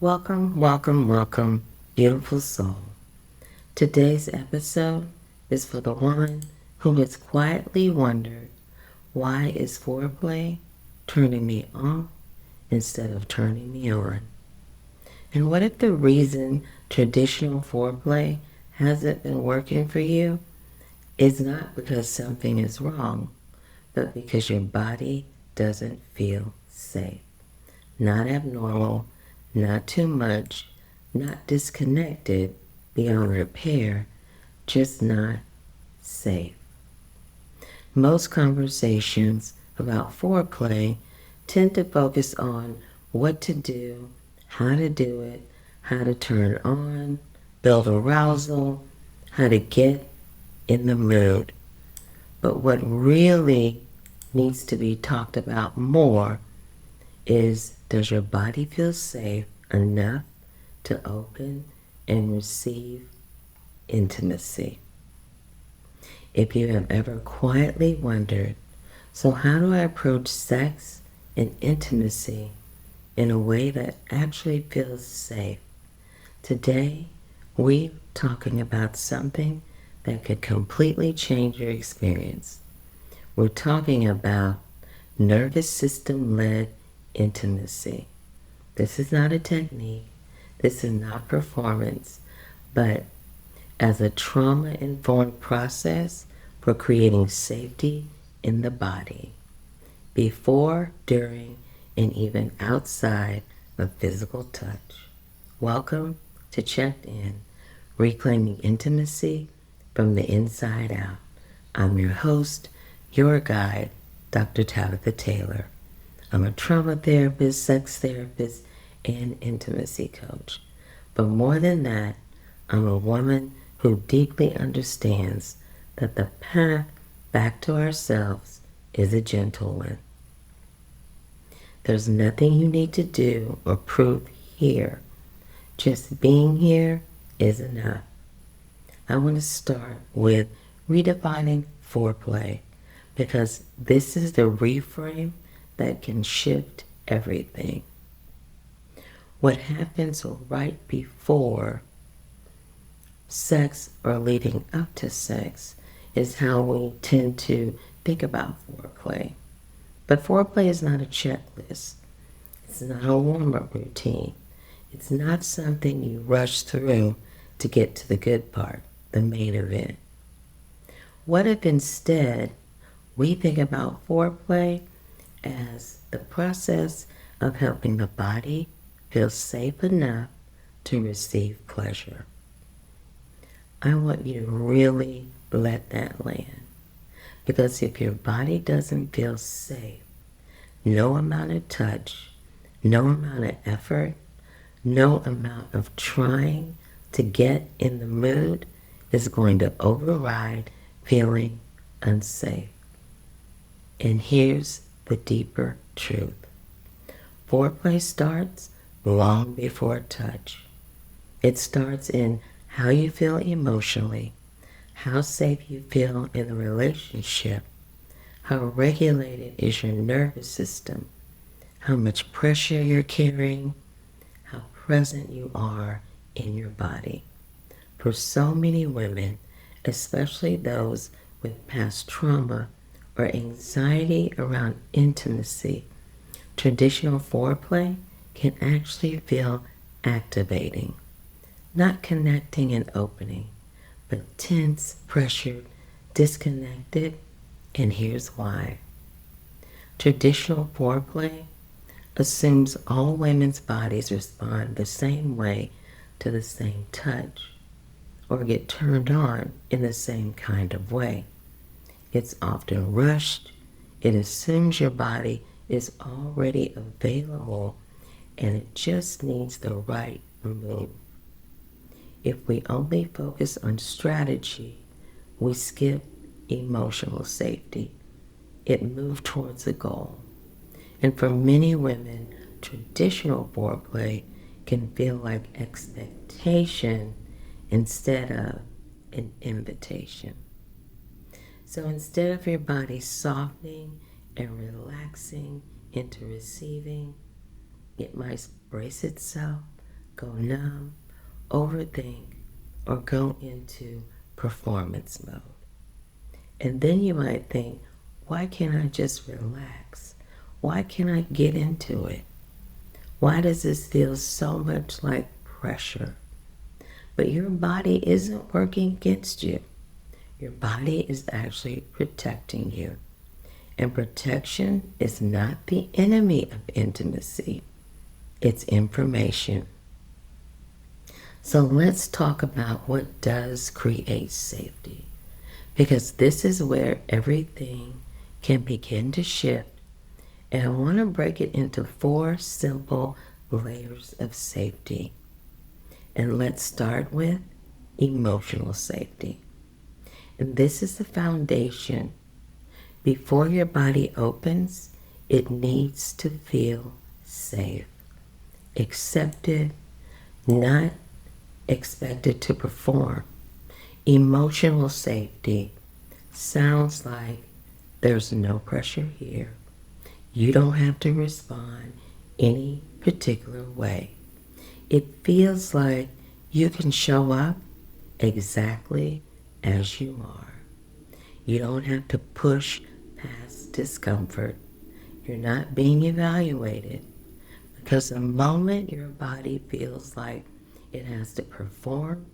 Welcome, welcome, welcome, beautiful soul. Today's episode is for the woman who has quietly wondered, why is foreplay turning me off instead of turning me on? And what if the reason traditional foreplay hasn't been working for you is not because something is wrong, but because your body doesn't feel safe? Not abnormal, not too much, not disconnected beyond repair, just not safe. Most conversations about foreplay tend to focus on what to do, how to do it, how to turn it on, build arousal, how to get in the mood. But what really needs to be talked about more is, does your body feel safe enough to open and receive intimacy? If you have ever quietly wondered, so how do I approach sex and intimacy in a way that actually feels safe? Today, we're talking about something that could completely change your experience. We're talking about nervous system-led intimacy. This is not a technique. This is not performance, but as a trauma-informed process for creating safety in the body, before, during, and even outside of physical touch. Welcome to Checked In, Reclaiming Intimacy from the Inside Out. I'm your host, your guide, Dr. Tabitha Taylor. I'm a trauma therapist, sex therapist, and intimacy coach. But more than that, I'm a woman who deeply understands that the path back to ourselves is a gentle one. There's nothing you need to do or prove here. Just being here is enough. I want to start with redefining foreplay, because this is the reframe that can shift everything. What happens right before sex or leading up to sex is how we tend to think about foreplay. But foreplay is not a checklist. It's not a warm-up routine. It's not something you rush through to get to the good part, the main event. What if instead we think about foreplay as the process of helping the body feel safe enough to receive pleasure? I want you to really let that land. Because if your body doesn't feel safe, no amount of touch, no amount of effort, no amount of trying to get in the mood is going to override feeling unsafe. And here's the deeper truth. Foreplay starts long before touch. It starts in how you feel emotionally, how safe you feel in the relationship, how regulated is your nervous system, how much pressure you're carrying, how present you are in your body. For so many women, especially those with past trauma or anxiety around intimacy, traditional foreplay can actually feel activating, not connecting and opening, but tense, pressured, disconnected, and here's why. Traditional foreplay assumes all women's bodies respond the same way to the same touch, or get turned on in the same kind of way. It's often rushed. It assumes your body is already available and it just needs the right move. If we only focus on strategy, we skip emotional safety. It moves towards a goal. And for many women, traditional foreplay can feel like expectation instead of an invitation. So instead of your body softening and relaxing into receiving, it might brace itself, go numb, overthink, or go into performance mode. And then you might think, why can't I just relax? Why can't I get into it? Why does this feel so much like pressure? But your body isn't working against you. Your body is actually protecting you. And protection is not the enemy of intimacy. It's information. So let's talk about what does create safety. Because this is where everything can begin to shift. And I want to break it into 4 simple layers of safety. And let's start with emotional safety. And this is the foundation. Before your body opens, it needs to feel safe, accepted, not expected to perform. Emotional safety sounds like there's no pressure here. You don't have to respond any particular way. It feels like you can show up exactly as you are. You don't have to push past discomfort. You're not being evaluated, because the moment your body feels like it has to perform,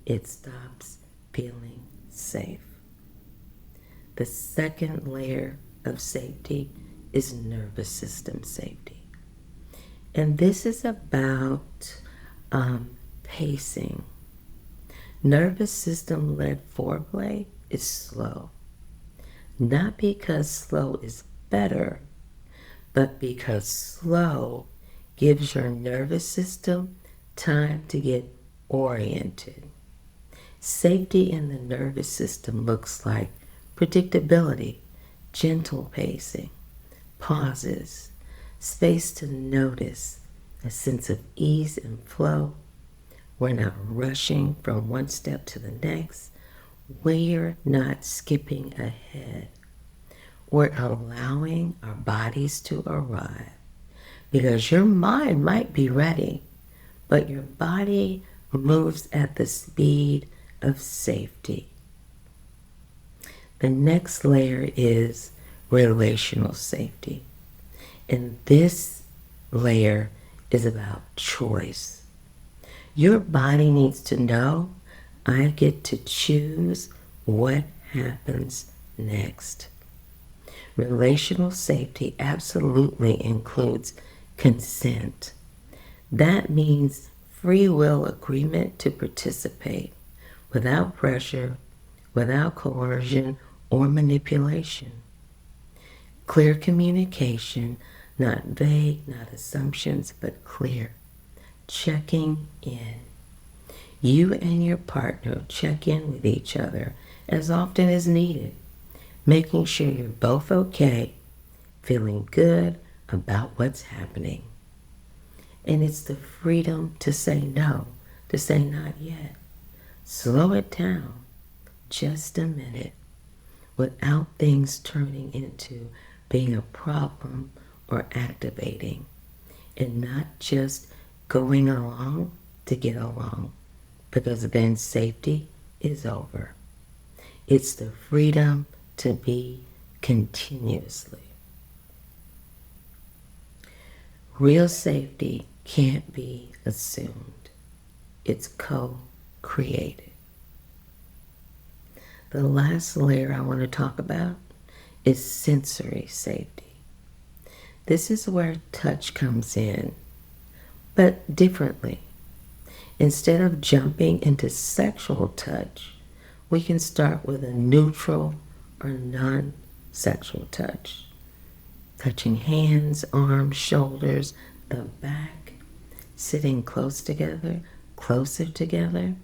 it stops feeling safe. The second layer of safety is nervous system safety. And this is about pacing. Nervous system-led foreplay is slow. Not because slow is better, but because slow gives your nervous system time to get oriented. Safety in the nervous system looks like predictability, gentle pacing, pauses, space to notice, a sense of ease and flow. We're not rushing from one step to the next. We're not skipping ahead. We're allowing our bodies to arrive, because your mind might be ready, but your body moves at the speed of safety. The next layer is relational safety. And this layer is about choice. Your body needs to know, I get to choose what happens next. Relational safety absolutely includes consent. That means free will agreement to participate without pressure, without coercion or manipulation. Clear communication, not vague, not assumptions, but clear. Checking in. You and your partner check in with each other as often as needed, making sure you're both okay, feeling good about what's happening. And it's the freedom to say no, to say not yet. Slow it down just a minute without things turning into being a problem or activating, and not just going along to get along, because then safety is over. It's the freedom to be continuously. Real safety can't be assumed. It's co-created. The last layer I want to talk about is sensory safety. This is where touch comes in, but differently. Instead of jumping into sexual touch, we can start with a neutral or non-sexual touch. Touching hands, arms, shoulders, the back, sitting close together, closer together,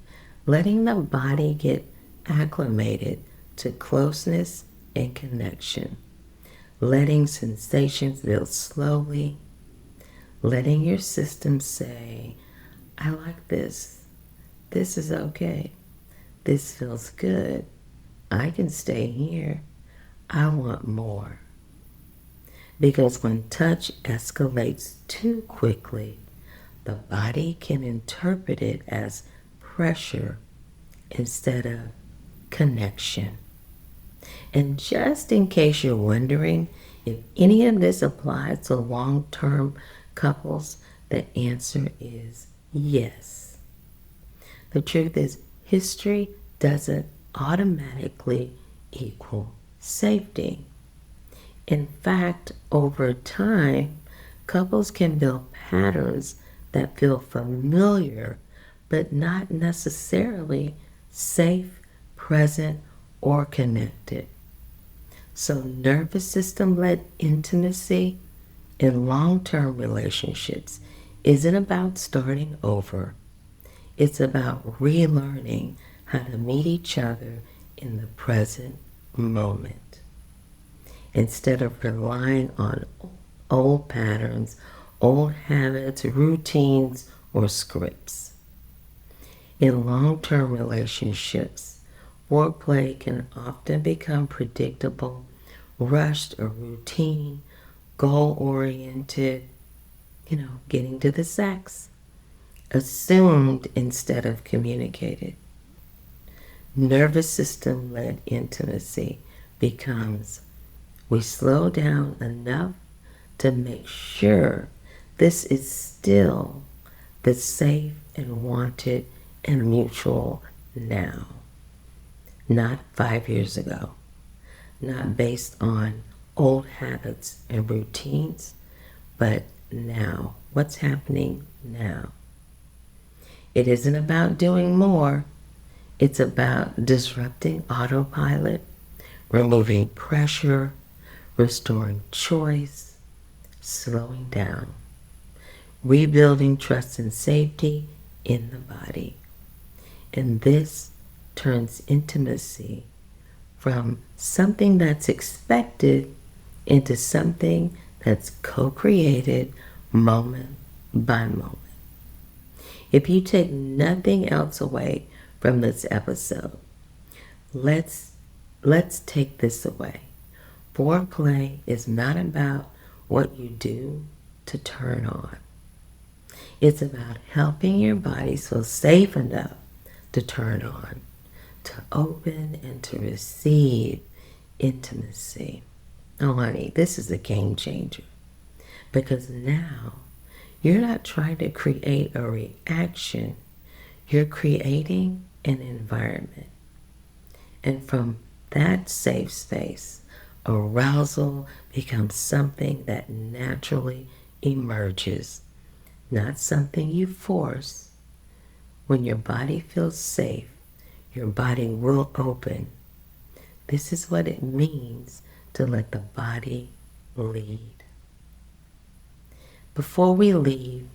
letting the body get acclimated to closeness and connection, letting sensations build slowly, letting your system say, I like this. This is okay. This feels good. I can stay here. I want more. Because when touch escalates too quickly, the body can interpret it as pressure instead of connection. And just in case you're wondering if any of this applies to long-term couples, the answer is yes. The truth is, history doesn't automatically equal safety. In fact, over time, couples can build patterns that feel familiar but not necessarily safe, present, or connected. So, nervous system-led intimacy in long-term relationships isn't about starting over. It's about relearning how to meet each other in the present moment. Instead of relying on old patterns, old habits, routines, or scripts. In long-term relationships, foreplay can often become predictable, rushed, or routine, goal-oriented, getting to the sex, assumed instead of communicated. Nervous system-led intimacy becomes, we slow down enough to make sure this is still the safe and wanted and mutual now. Not 5 years ago. Not based on old habits and routines, but now. What's happening now? It isn't about doing more. It's about disrupting autopilot, removing pressure, restoring choice, slowing down, rebuilding trust and safety in the body. And this turns intimacy from something that's expected into something that's co-created moment by moment. If you take nothing else away from this episode, let's take this away. Foreplay is not about what you do to turn on. It's about helping your body feel safe enough to turn on, to open and to receive intimacy. Oh, honey, this is a game changer. Because now you're not trying to create a reaction. You're creating an environment. And from that safe space, arousal becomes something that naturally emerges, not something you force. When your body feels safe, your body will open. This is what it means to let the body lead. Before we leave,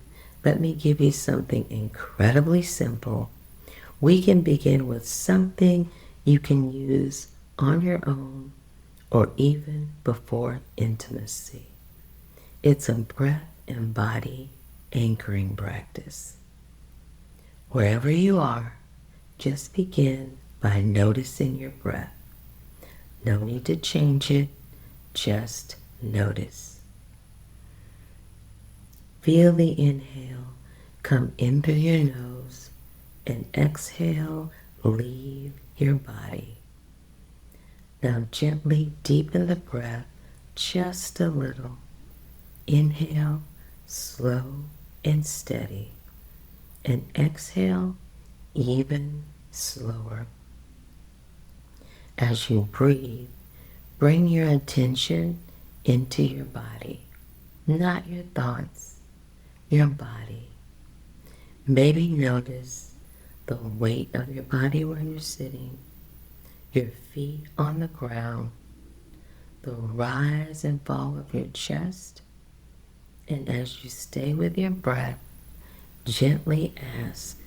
let me give you something incredibly simple. We can begin with something you can use on your own or even before intimacy. It's a breath and body anchoring practice. Wherever you are, just begin by noticing your breath. No need to change it, just notice. Feel the inhale come in through your nose and exhale leave your body. Now gently deepen the breath just a little. Inhale, slow and steady. And exhale, even slower. As you breathe, bring your attention into your body, not your thoughts, your body. Maybe notice the weight of your body where you're sitting, your feet on the ground, the rise and fall of your chest. And as you stay with your breath, gently ask,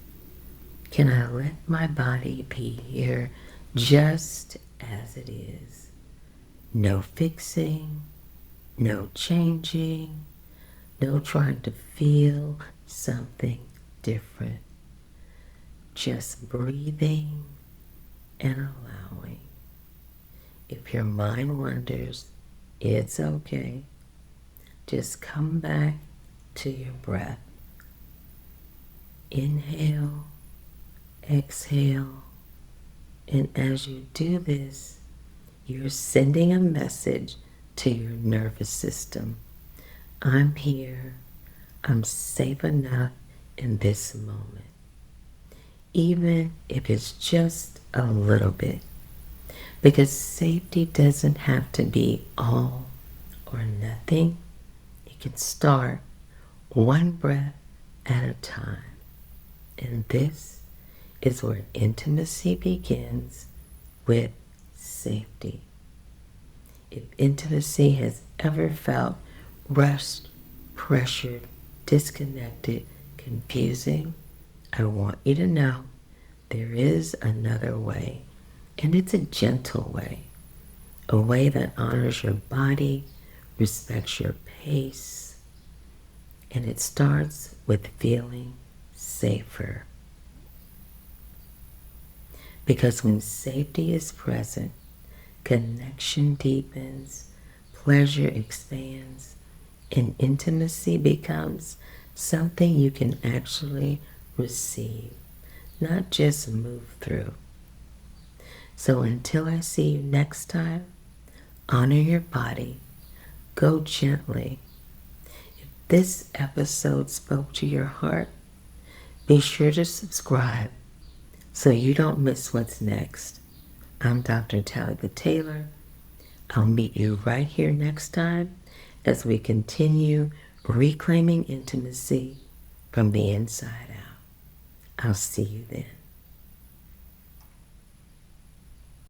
can I let my body be here just as it is? No fixing, no changing, no trying to feel something different. Just breathing and allowing. If your mind wanders, it's okay. Just come back to your breath. Inhale, exhale, and as you do this, you're sending a message to your nervous system. I'm here. I'm safe enough in this moment. Even if it's just a little bit. Because safety doesn't have to be all or nothing. It can start one breath at a time. And this is where intimacy begins with safety. If intimacy has ever felt rushed, pressured, disconnected, confusing, I want you to know there is another way. And it's a gentle way. A way that honors your body, respects your pace, and it starts with feeling safer. Because when safety is present, connection deepens, pleasure expands, and intimacy becomes something you can actually receive, not just move through. So until I see you next time, honor your body, go gently. If this episode spoke to your heart, be sure to subscribe so you don't miss what's next. I'm Dr. Tabitha Taylor. I'll meet you right here next time as we continue reclaiming intimacy from the inside out. I'll see you then.